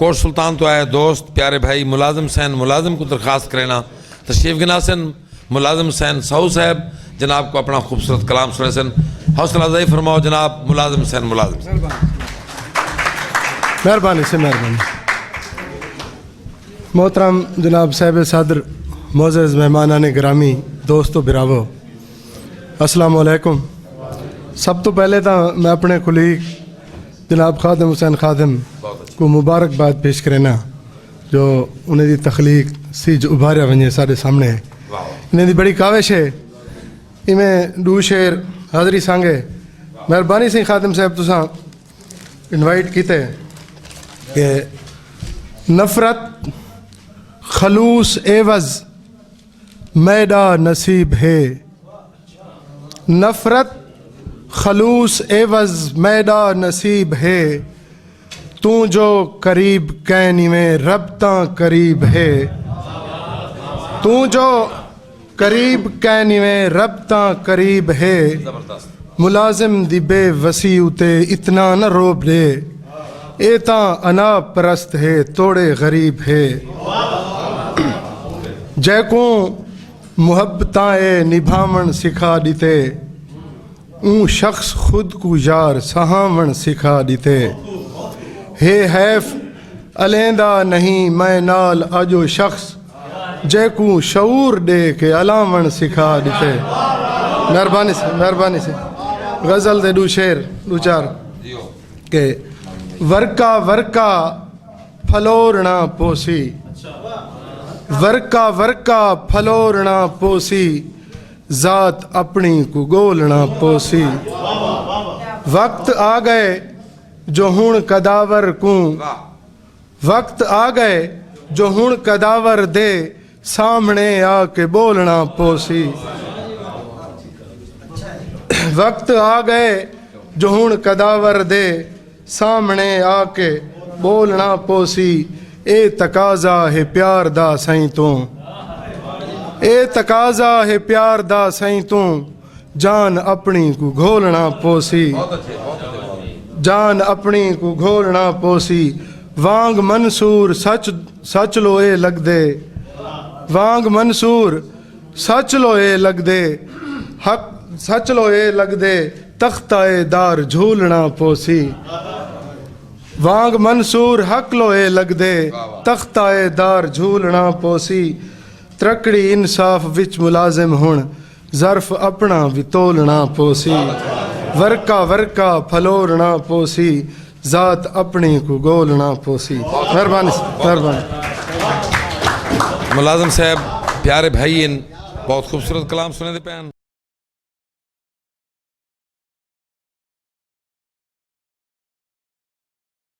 کوٹ سلطان تو آئے دوست پیارے بھائی ملازم حسین ملازم کو درخواست کرنا تشریف گناسن ملازم حسین سہو صاحب جناب کو اپنا خوبصورت کلام سنے سن حوصلہ افزائی فرماؤ جناب ملازم حسین ملازم مہربانی سے مہربانی محترم جناب صاحب صدر معزز مہمانان گرامی دوستو براوو السلام علیکم سب تو پہلے تو میں اپنے کلیگ جناب خادم حسین خادم کو مبارکباد پیش کرنا جو انہیں دی تخلیق سی جو ابھاریا ونجے سارے سامنے ہے انہیں دی بڑی کاوش ہے میں دو شعر حاضری سانگے مہربانی سے خادم صاحب تساں انوائٹ کیتے کہ نفرت خلوص عوض میڈا نصیب ہے نفرت خلوص عوض میڈا نصیب ہے تو جو قریب کینی میں رب تاں قریب ہے تو جو قریب کینی میں رب تاں قریب ہے ملازم دی بے وسیع تے اتنا نہ روب دے اے تاں انا پرست ہے توڑے غریب ہے جے کو محبتاں نبھامن سکھا دیتے اون شخص خود کو یار سہامن سکھا دیتے ہے حیف علیندہ نہیں میں نال اجو شخص جے کو شعور دے کے علامن سکھا دیتے مہربانی سے غزل دے دو شعر دو چار کہ ورکا ورکا پھلورنا پوسی ورکا ورکا پھلورنا پوسی ذات اپنی کو گولنا پوسی وقت آ گئے جو ہن کداور کو وقت آ گئے جو ہن کداور دے سامنے آ کے بولنا پوسی وقت آ گئے جو ہن کداور دے سامنے آ کے بولنا پوسی اے تقاضا ہے پیار دا سائیں تو اے تقاضا ہے پیار دا سائیں تو جان اپنی کو گھولنا پوسی جان اپنی کو گھولنا پوسی وانگ منصور سچ لو اے لگ دے وانگ منصور سچ لو اے لگ دے حق سچ لو اے لگ دے تختہ دار جھولنا پوسی وانگ منصور حق لو اے لگ دے تختہ دار جھولنا پوسی ترکڑی انصاف وچ ملازم ہن ظرف اپنا بھی تولنا پوسی ورکا ورکا پھلورنا پوسی ذات اپنی کو گولنا پوسی مہربانی ملازم صاحب پیارے بھائی بہت خوبصورت کلام سنے دے پہن